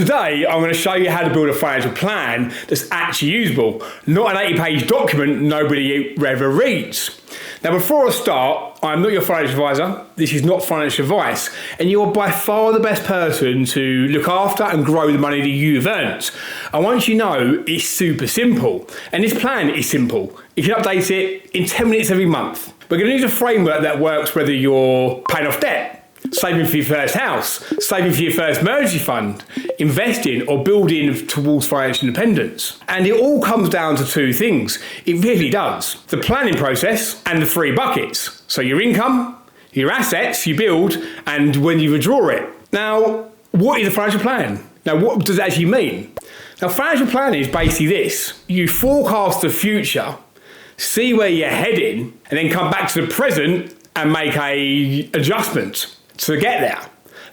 Today, I'm going to show you how to build a financial plan that's actually usable, not an 80-page document nobody ever reads. Now, before I start, I'm not your financial advisor. This is not financial advice, and you are by far the best person to look after and grow the money that you've earned. And once you know, it's super simple, and this plan is simple. You can update it in 10 minutes every month. We're going to use a framework that works whether you're paying off debt, saving for your first house, saving for your first emergency fund, investing or building towards financial independence. And it all comes down to two things. It really does. The planning process and the three buckets. So your income, your assets you build, and when you withdraw it. Now, what is a financial plan? Now, what does it actually mean? Now, financial planning is basically this. You forecast the future, see where you're heading, and then come back to the present and make an adjustment to get there.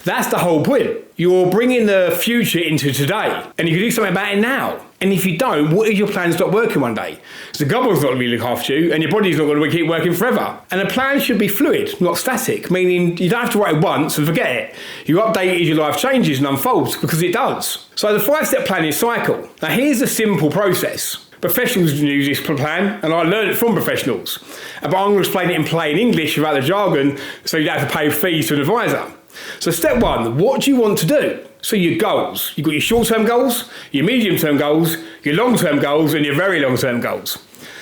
That's the whole point. You're bringing the future into today, and you can do something about it now. And if you don't, what if your plan stop working one day? So the government's not going to really look after you, and your body's not going to keep working forever. And a plan should be fluid, not static, meaning you don't have to write it once and forget it. You update it as your life changes and unfolds, because it does. So the 5-step planning cycle. Now here's the simple process. Professionals use this plan, and I learned it from professionals. But I'm going to explain it in plain English without the jargon, so you don't have to pay fees to an advisor. So step one, what do you want to do? So your goals. You've got your short-term goals, your medium-term goals, your long-term goals, and your very long-term goals.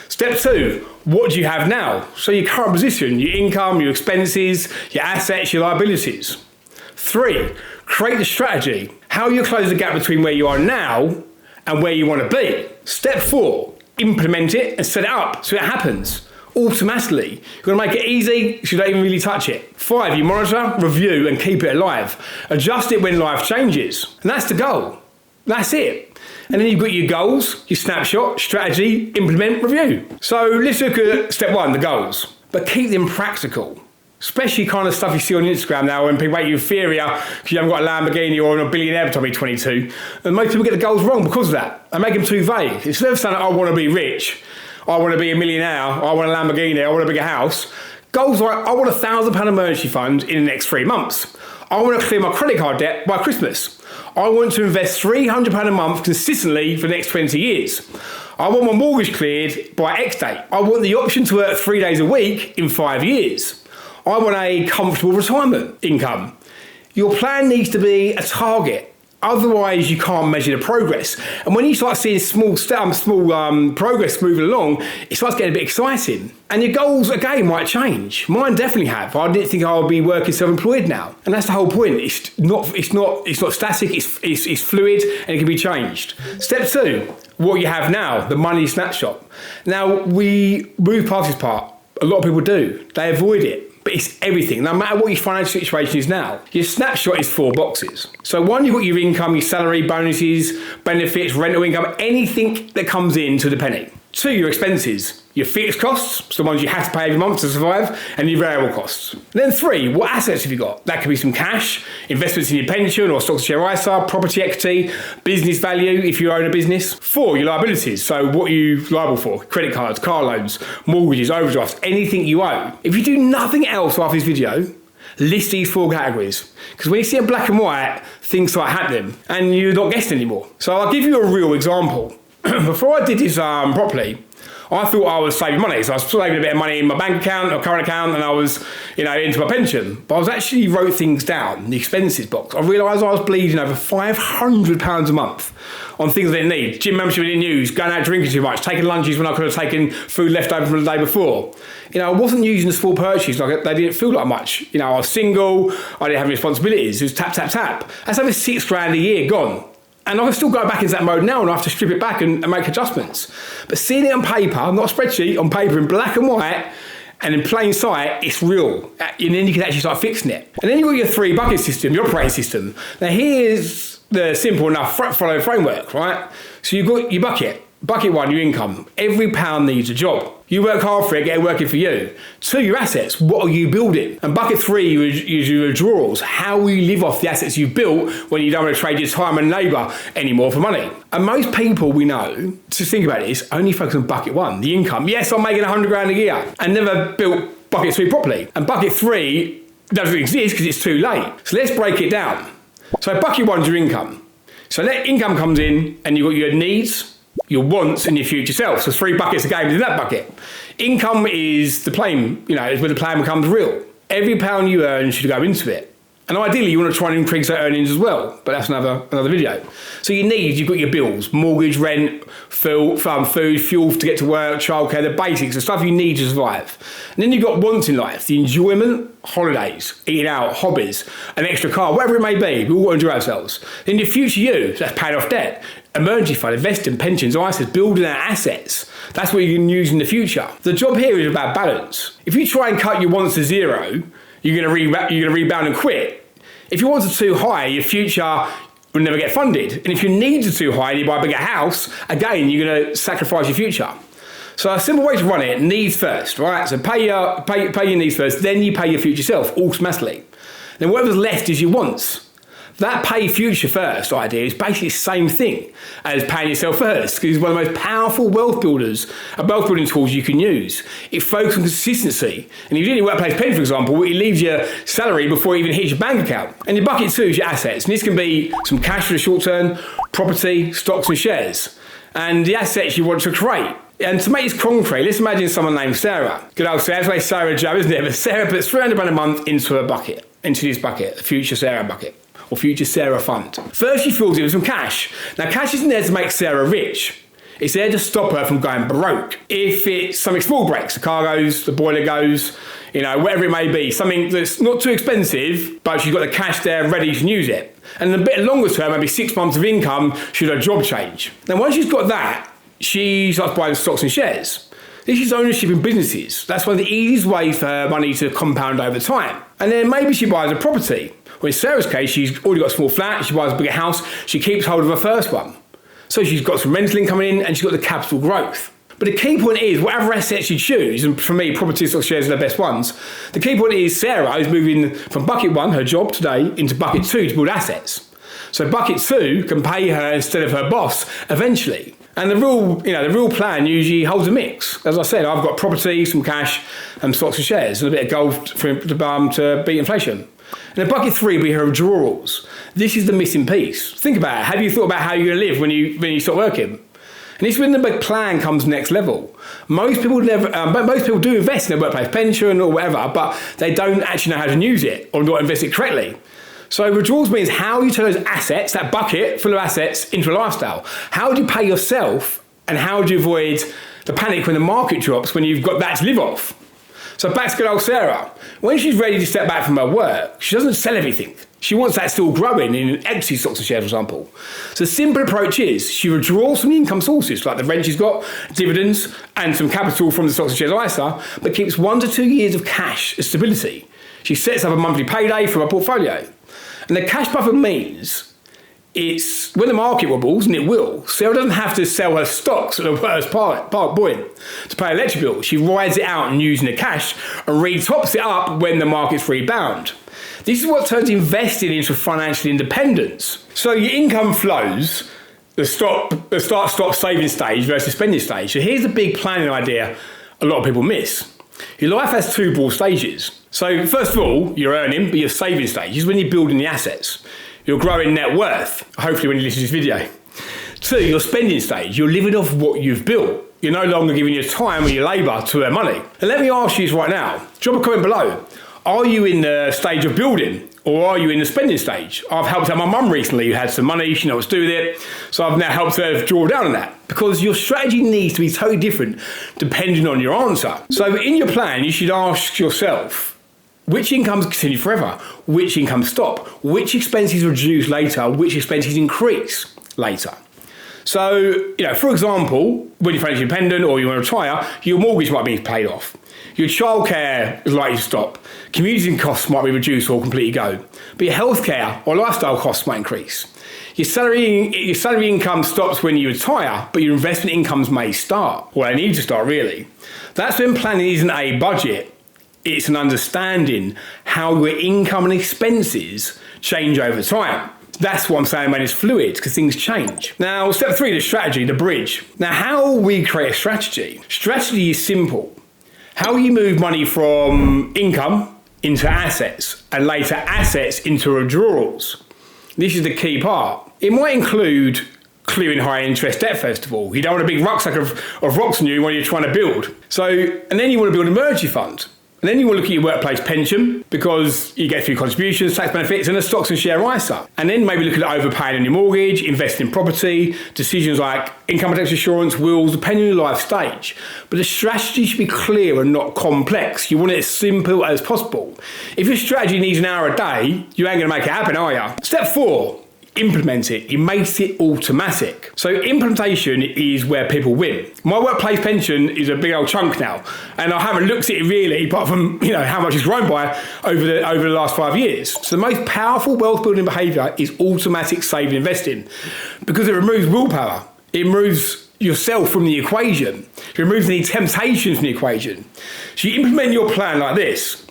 Step two, what do you have now? So your current position, your income, your expenses, your assets, your liabilities. 3, create the strategy. How you close the gap between where you are now and where you want to be. Step 4, implement it and set it up so it happens automatically. You're going to make it easy so you don't even really touch it. 5, you monitor, review and keep it alive. Adjust it when life changes. And that's the goal. That's it. And then you've got your goals, your snapshot, strategy, implement, review. So let's look at step 1, the goals. But keep them practical. Especially kind of stuff you see on Instagram now when people make you inferior because you haven't got a Lamborghini or a billionaire by the time you're 22. And most people get the goals wrong because of that. They make them too vague. Instead of saying, I want to be rich, I want to be a millionaire, I want a Lamborghini, I want a bigger house. Goals like, I want £1,000 emergency fund in the next 3 months. I want to clear my credit card debt by Christmas. I want to invest £300 a month consistently for the next 20 years. I want my mortgage cleared by X date. I want the option to work 3 days a week in 5 years. I want a comfortable retirement income. Your plan needs to be a target. Otherwise, you can't measure the progress. And when you start seeing small progress moving along, it starts getting a bit exciting. And your goals, again, might change. Mine definitely have. I didn't think I would be working self-employed now. And that's the whole point. It's not static, it's fluid, and it can be changed. Step 2, what you have now, the money snapshot. Now, we move past this part. A lot of people do. They avoid it. But it's everything, no matter what your financial situation is now. Your snapshot is 4 boxes. So 1, you've got your income, your salary, bonuses, benefits, rental income, anything that comes in to the penny. 2, your expenses, your fixed costs, so the ones you have to pay every month to survive, and your variable costs. And then 3, what assets have you got? That could be some cash, investments in your pension or stocks share ISA, property equity, business value if you own a business. 4, your liabilities, so what are you liable for? Credit cards, car loans, mortgages, overdrafts, anything you owe. If you do nothing else after this video, list these 4 categories. Because when you see it in black and white, things start happening, and you're not guessing anymore. So I'll give you a real example. Before I did this properly, I thought I was saving money. So I was saving a bit of money in my bank account or current account, and I was, into my pension. But I was actually wrote things down, the expenses box. I realised I was bleeding over £500 a month on things I didn't need. Gym membership I didn't use, going out drinking too much, taking lunches when I could have taken food left over from the day before. I wasn't using the small purchases, like they didn't feel like much. I was single, I didn't have any responsibilities. It was tap, tap, tap. That's over £6,000 a year gone. And I've still got back into that mode now, and I have to strip it back and make adjustments. But seeing it on paper, not a spreadsheet, on paper in black and white, and in plain sight, it's real. And then you can actually start fixing it. And then you've got your 3 bucket system, your operating system. Now here's the simple enough follow framework, right? So you've got your bucket. Bucket 1, your income. Every pound needs a job. You work hard for it, get it working for you. 2, your assets. What are you building? And bucket 3 is your withdrawals. How will you live off the assets you've built when you don't want to trade your time and labour anymore for money? And most people we know, to think about this, only focus on bucket 1, the income. Yes, I'm making £100,000 a year, and never built bucket 3 properly. And bucket 3 doesn't exist because it's too late. So let's break it down. So bucket 1 is your income. So net income comes in and you've got your needs, your wants and your future self. So 3 buckets of games in that bucket. Income is the plan, is where the plan becomes real. Every pound you earn should go into it. And ideally, you want to try and increase that earnings as well, but that's another video. So your needs, you've got your bills, mortgage, rent, food, fuel to get to work, childcare, the basics, the stuff you need to survive. And then you've got wants in life, the enjoyment, holidays, eating out, hobbies, an extra car, whatever it may be. We all want to enjoy ourselves. Then your future you, so that's paying off debt, emergency fund, investing, pensions, ISAs, building our assets. That's what you can use in the future. The job here is about balance. If you try and cut your wants to zero, you're going to rebound and quit. If your wants are too high, your future will never get funded. And if your needs are too high and you buy a bigger house, again, you're going to sacrifice your future. So a simple way to run it, needs first, right? So pay your needs first, then you pay your future self automatically. Then whatever's left is your wants. That pay future first idea is basically the same thing as paying yourself first, because it's one of the most powerful wealth building tools you can use. It focuses on consistency. And if you do your workplace pension, for example, it leaves your salary before it even hits your bank account. And your bucket 2 is your assets. And this can be some cash for the short term, property, stocks and shares. And the assets you want to create. And to make this concrete, let's imagine someone named Sarah. Good old Sarah, it's Sarah Joe, isn't it? But Sarah puts £300 a month into this bucket, the future Sarah bucket. Or future Sarah fund. First, she fills it with some cash. Now, cash isn't there to make Sarah rich. It's there to stop her from going broke. If it's something small breaks, the car goes, the boiler goes, whatever it may be, something that's not too expensive, but she's got the cash there ready, she can use it. And a bit longer term, maybe 6 months of income, should her job change. Now, once she's got that, she starts buying stocks and shares. This is ownership in businesses. That's one of the easiest ways for her money to compound over time. And then maybe she buys a property. Well, in Sarah's case, she's already got a small flat, she buys a bigger house, she keeps hold of her first one. So she's got some rental income in and she's got the capital growth. But the key point is, whatever assets you choose, and for me, property, stock shares are the best ones, the key point is Sarah is moving from bucket 1, her job today, into bucket 2 to build assets. So bucket 2 can pay her instead of her boss eventually. And the real plan usually holds a mix. As I said, I've got property, some cash, and stocks and shares, and a bit of gold to beat inflation. And then bucket 3 will be her withdrawals. This is the missing piece. Think about it. Have you thought about how you're going to live when you stop working? And this is when the big plan comes next level. Most people do invest in their workplace pension or whatever, but they don't actually know how to use it or not invest it correctly. So withdrawals means how you turn those assets, that bucket full of assets, into a lifestyle. How do you pay yourself, and how do you avoid the panic when the market drops, when you've got that to live off? So back to good old Sarah. When she's ready to step back from her work, she doesn't sell everything. She wants that still growing in equity stocks and shares, for example. So the simple approach is she withdraws from the income sources, like the rent she's got, dividends, and some capital from the stocks and shares ISA, but keeps 1 to 2 years of cash as stability. She sets up a monthly payday from her portfolio. And the cash buffer means it's when the market wobbles, and it will, Sarah doesn't have to sell her stocks at the worst point to pay electric bill. She rides it out and using the cash and retops it up when the markets rebound. This is what turns investing into financial independence. So your income flows, the start-stop saving stage versus spending stage. So here's the big planning idea a lot of people miss. Your life has 2 broad stages. So first of all, you're earning, but your saving stage is when you're building the assets. You're growing net worth, hopefully when you listen to this video. 2, your spending stage. You're living off what you've built. You're no longer giving your time or your labour to earn money. And let me ask you this right now. Drop a comment below. Are you in the stage of building, or are you in the spending stage? I've helped out my mum recently who had some money, she knows what to do with it. So I've now helped her draw down on that. Because your strategy needs to be totally different depending on your answer. So in your plan, you should ask yourself, which incomes continue forever? Which incomes stop? Which expenses reduce later? Which expenses increase later? So, for example, when you're financially independent or you want to retire, your mortgage might be paid off. Your childcare is likely to stop. Commuting costs might be reduced or completely go. But your healthcare or lifestyle costs might increase. Your salary income stops when you retire, but your investment incomes may start. Or they need to start, really. That's when planning isn't a budget. It's an understanding how your income and expenses change over time. That's what I'm saying when it's fluid, because things change. Now, step 3, the strategy, the bridge. Now, how we create a strategy? Strategy is simple. How you move money from income into assets, and later assets into withdrawals. This is the key part. It might include clearing high interest debt first of all. You don't want a big rucksack of rocks on you when you're trying to build. And then you want to build an emergency fund. And then you will look at your workplace pension because you get a few contributions, tax benefits, and a stocks and share ISA. And then maybe look at overpaying on your mortgage, invest in property, decisions like income tax insurance, wills, depending on your life stage. But the strategy should be clear and not complex. You want it as simple as possible. If your strategy needs an hour a day, you ain't going to make it happen, are you? Step 4. Implement it. It makes it automatic. So implementation is where people win. My workplace pension is a big old chunk now, and I haven't looked at it really, apart from how much it's grown by over the last 5 years. So the most powerful wealth building behaviour is automatic saving investing, because it removes willpower. It removes yourself from the equation. It removes any temptations from the equation. So you implement your plan like this.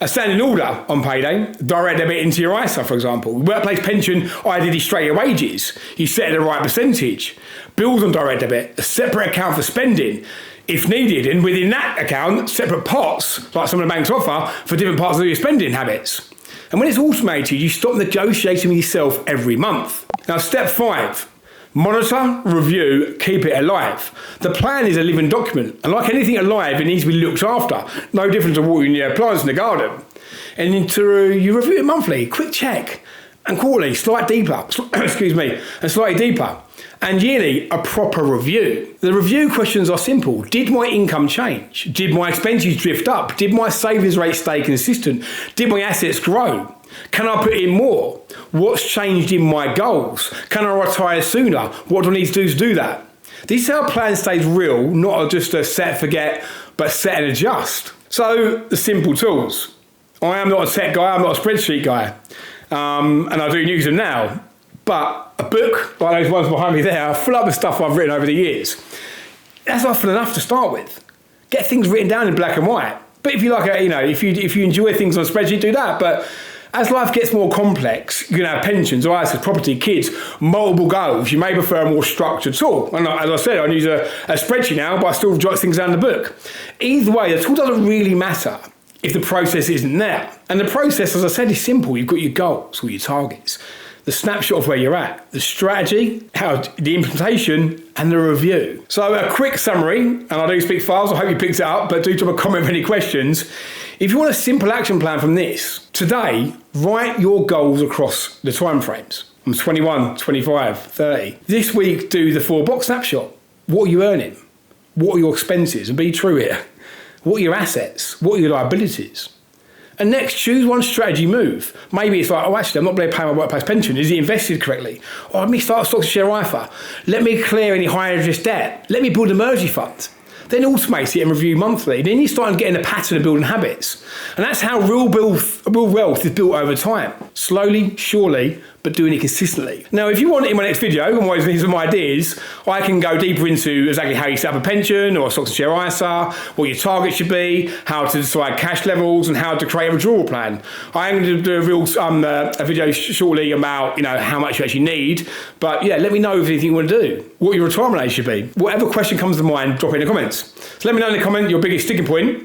A standing order on payday, direct debit into your ISA, for example. Workplace pension, ideally straight your wages. You set the right percentage. Bills on direct debit, a separate account for spending, if needed. And within that account, separate pots, like some of the banks offer, for different parts of your spending habits. And when it's automated, you stop negotiating with yourself every month. Now, step 5. Monitor, review, keep it alive. The plan is a living document, and like anything alive, it needs to be looked after. No different to watering your plants in the garden. And you review it monthly, quick check, and quarterly, slightly deeper. And yearly, a proper review. The review questions are simple. Did my income change? Did my expenses drift up? Did my savings rate stay consistent? Did my assets grow? Can I put in more? What's changed in my goals? Can I retire sooner? What do I need to do that? This is how a plan stays real, not just a set, forget, but set and adjust. So the simple tools. I am not a tech guy, I'm not a spreadsheet guy, and I do use them now. But a book, like those ones behind me there, are full up of stuff I've written over the years. That's often enough to start with. Get things written down in black and white. But if you like, if you enjoy things on a spreadsheet, do that. But as life gets more complex, you can have pensions, ISAs, property, kids, multiple goals. You may prefer a more structured tool. And as I said, I use a spreadsheet now, but I still jot things down in the book. Either way, the tool doesn't really matter if the process isn't there. And the process, as I said, is simple. You've got your goals or your targets, the snapshot of where you're at, the strategy, the implementation, and the review. So a quick summary, and I do speak fast, I hope you picked it up, but do drop a comment with any questions. If you want a simple action plan from this, today, write your goals across the time frames. I'm 21, 25, 30. This week, do the 4-box snapshot. What are you earning? What are your expenses? And be true here. What are your assets? What are your liabilities? And next, choose one strategy move. Maybe it's like, actually, I'm not going to pay my workplace pension. Is it invested correctly? Or let me start a stocks and share ISA. Let me clear any high interest debt. Let me build an emergency fund. Then automate it and review monthly. Then you start getting a pattern of building habits. And that's how real wealth is built over time. Slowly, surely, but doing it consistently. Now, if you want in my next video, and always need some ideas, I can go deeper into exactly how you set up a pension or a stocks and share ISA, what your target should be, how to decide cash levels, and how to create a withdrawal plan. I am going to do a video shortly about how much you actually need. But yeah, let me know if anything you want to do, what your retirement age should be. Whatever question comes to mind, drop it in the comments. So let me know in the comment your biggest sticking point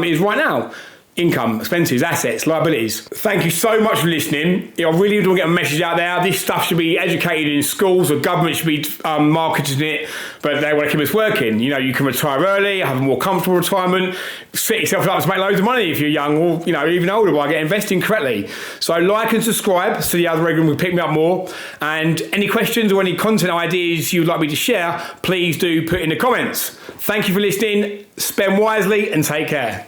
is right now. Income, expenses, assets, liabilities. Thank you so much for listening. I really want to get a message out there. This stuff should be educated in schools, or government should be marketing it, but they want to keep us working. You can retire early, have a more comfortable retirement, set yourself up to make loads of money if you're young, or even older by investing correctly. So like and subscribe so the other regular will pick me up more. And any questions or any content ideas you'd like me to share, please do put in the comments. Thank you for listening. Spend wisely and take care.